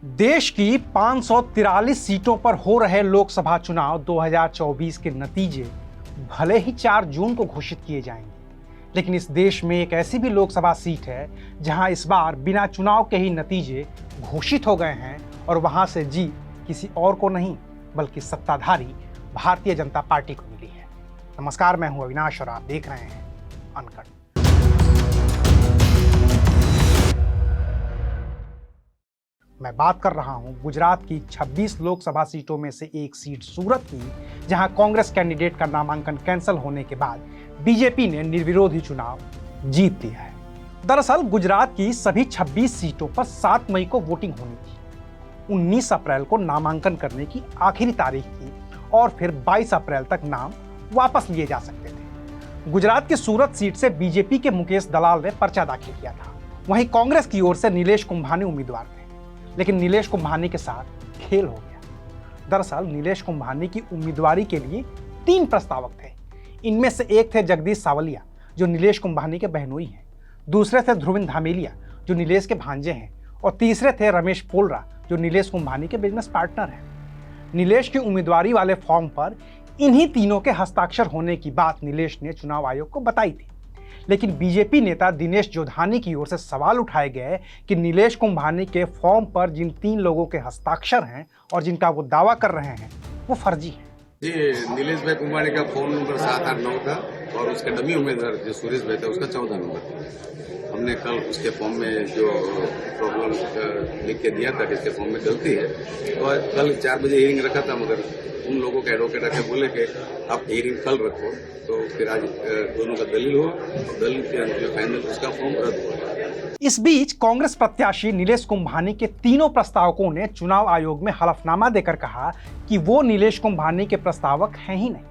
देश की 543 सीटों पर हो रहे लोकसभा चुनाव 2024 के नतीजे भले ही 4 जून को घोषित किए जाएंगे, लेकिन इस देश में एक ऐसी भी लोकसभा सीट है जहां इस बार बिना चुनाव के ही नतीजे घोषित हो गए हैं और वहां से जीत किसी और को नहीं बल्कि सत्ताधारी भारतीय जनता पार्टी को मिली है। नमस्कार, मैं हूं अविनाश और आप देख रहे हैं अनकट। मैं बात कर रहा हूं गुजरात की 26 लोकसभा सीटों में से एक सीट सूरत की, जहां कांग्रेस कैंडिडेट का नामांकन कैंसिल होने के बाद बीजेपी ने निर्विरोध ही चुनाव जीत लिया है। दरअसल गुजरात की सभी 26 सीटों पर 7 मई को वोटिंग होनी थी। 19 अप्रैल को नामांकन करने की आखिरी तारीख थी और फिर 22 अप्रैल तक नाम वापस लिए जा सकते थे। गुजरात की सूरत सीट से बीजेपी के मुकेश दलाल ने पर्चा दाखिल किया था। वहीं कांग्रेस की ओर से नीलेश कुंभानी उम्मीदवार थे, लेकिन नीलेश कुंभानी के साथ खेल हो गया। दरअसल नीलेश कुंभानी की उम्मीदवारी के लिए 3 प्रस्तावक थे। इनमें से एक थे जगदीश सावलिया, जो नीलेश कुंभानी के बहनोई हैं। दूसरे थे ध्रुविन धामेलिया, जो नीलेश के भांजे हैं, और तीसरे थे रमेश पोलरा, जो नीलेश कुंभानी के बिजनेस पार्टनर हैं। नीलेश की उम्मीदवारी वाले फॉर्म पर इन्हीं तीनों के हस्ताक्षर होने की बात नीलेश ने चुनाव आयोग को बताई थी, लेकिन बीजेपी नेता दिनेश जोधानी की ओर से सवाल उठाए गए कि नीलेश कुंभानी के फॉर्म पर जिन 3 लोगों के हस्ताक्षर हैं और जिनका वो दावा कर रहे हैं वो फर्जी है। जी, नीलेश भाई कुंभानी का फोन नंबर 789 था और उसका डमी उम्मीदवार जो सुरेश भाई था उसका 14 नंबर था। हमने कल उसके फॉर्म में जो प्रॉब्लम लिख के दिया था कि इसके फॉर्म में गलती है, और कल 4 बजे हियरिंग रखा था, मगर उन लोगों के एडवोकेट आके बोले कि आप हियरिंग कल रखो। तो फिर आज दोनों का दलील हुआ, दलील के अंत में फाइनल उसका फॉर्म रद्द हुआ। इस बीच कांग्रेस प्रत्याशी नीलेश कुंभानी के तीनों प्रस्तावकों ने चुनाव आयोग में हलफनामा देकर कहा कि वो नीलेश कुंभानी के प्रस्तावक हैं ही नहीं।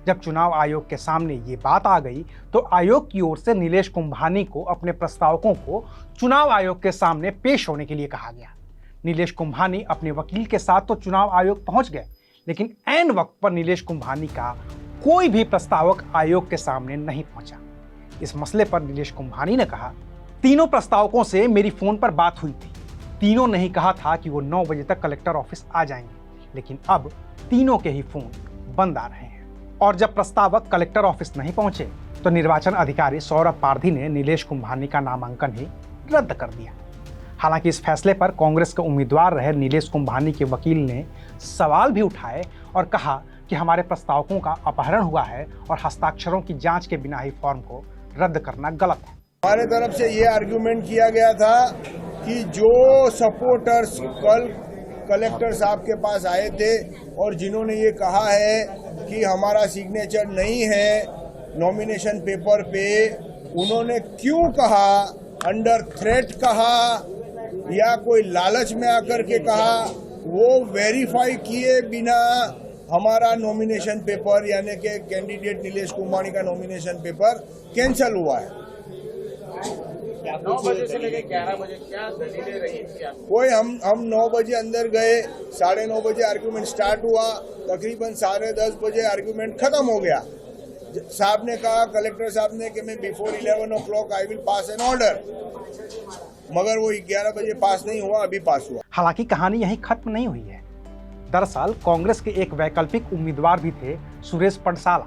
जब चुनाव आयोग के सामने ये बात आ गई तो आयोग की ओर से नीलेश कुंभानी को अपने प्रस्तावकों को चुनाव आयोग के सामने पेश होने के लिए कहा गया। नीलेश कुंभानी अपने वकील के साथ तो चुनाव आयोग पहुंच गए, लेकिन ऐन वक्त पर नीलेश कुंभानी का कोई भी प्रस्तावक आयोग के सामने नहीं पहुंचा। इस मसले पर नीलेश कुंभानी ने कहा, तीनों प्रस्तावकों से मेरी फोन पर बात हुई थी। तीनों ने ही कहा था कि वो 9 बजे तक कलेक्टर ऑफिस आ जाएंगे, लेकिन अब तीनों के ही फोन बंद आ रहे हैं। और जब प्रस्तावक कलेक्टर ऑफिस नहीं पहुंचे तो निर्वाचन अधिकारी सौरभ पारधी ने नीलेश कुंभानी का नामांकन ही रद्द कर दिया। हालांकि इस फैसले पर कांग्रेस के उम्मीदवार रहे नीलेश कुंभानी के वकील ने सवाल भी उठाए और कहा कि हमारे प्रस्तावकों का अपहरण हुआ है और हस्ताक्षरों की जांच के बिना ही फॉर्म को रद्द करना गलत है। हमारे तरफ से ये आर्ग्यूमेंट किया गया था कि जो सपोर्टर्स कल कलेक्टर साहब के पास आए थे और जिन्होंने ये कहा है कि हमारा सिग्नेचर नहीं है नॉमिनेशन पेपर पे, उन्होंने क्यों कहा, अंडर थ्रेट कहा या कोई लालच में आकर के कहा, वो वेरीफाई किए बिना हमारा नॉमिनेशन पेपर यानी कि कैंडिडेट नीलेश कुंभानी का नॉमिनेशन पेपर कैंसिल हुआ है। 9 बजे से लेकर 11 बजे क्या दलीलें रही क्या? कोई हम 9 बजे अंदर गए, 9:30 बजे आर्ग्यूमेंट स्टार्ट हुआ, तकरीबन 10:30 बजे आर्ग्यूमेंट खत्म हो गया। साहब ने कहा, कलेक्टर साहब ने कि मैं before 11 o'clock I will pass an order, मगर वो 11 बजे पास नहीं हुआ, अभी पास हुआ। हालांकि कहानी यहीं खत्म नहीं हुई है। दरअसल कांग्रेस के एक वैकल्पिक उम्मीदवार भी थे, सुरेश पडसाला,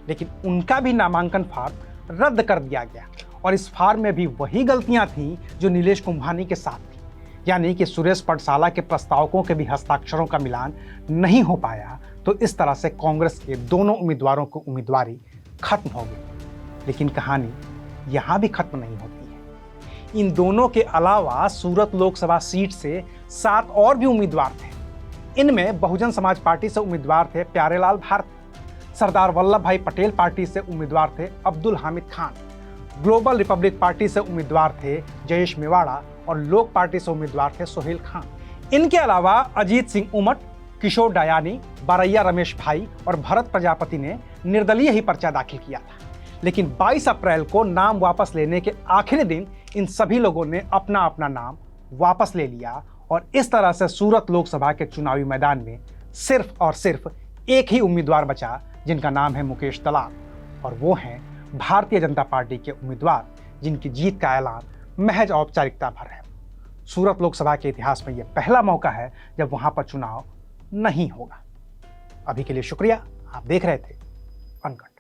लेकिन उनका भी नामांकन फॉर्म रद्द कर दिया गया और इस फॉर्म में भी वही गलतियां थीं जो नीलेश कुंभानी के साथ थी, यानी कि सुरेश पडसाला के प्रस्तावकों के भी हस्ताक्षरों का मिलान नहीं हो पाया। तो इस तरह से कांग्रेस के दोनों उम्मीदवारों की उम्मीदवारी खत्म हो गई। लेकिन कहानी यहां भी खत्म नहीं होती है। इन दोनों के अलावा सूरत लोकसभा सीट से 7 और भी उम्मीदवार थे। इनमें बहुजन समाज पार्टी से उम्मीदवार थे प्यारेलाल भारती, सरदार वल्लभ भाई पटेल पार्टी से उम्मीदवार थे Abdul Hamid Khan, global Republic party से उम्मीदवार थे जयेश मेवाड़ा और लोक पार्टी से उम्मीदवार थे सोहेल खान। इनके अलावा अजीत सिंह उमट, किशोर डायानी, बारैया रमेश भाई और भरत प्रजापति ने निर्दलीय ही पर्चा दाखिल किया था। लेकिन 22 अप्रैल को नाम वापस लेने के आखिरी दिन इन सभी लोगों ने अपना अपना नाम वापस ले लिया और इस तरह से सूरत लोकसभा के चुनावी मैदान में सिर्फ और सिर्फ एक ही उम्मीदवार बचा, जिनका नाम है मुकेश दलाल, और वो हैं भारतीय जनता पार्टी के उम्मीदवार, जिनकी जीत का ऐलान महज औपचारिकता भर है। सूरत लोकसभा के इतिहास में यह पहला मौका है जब वहां पर चुनाव नहीं होगा। अभी के लिए शुक्रिया। आप देख रहे थे अनकट।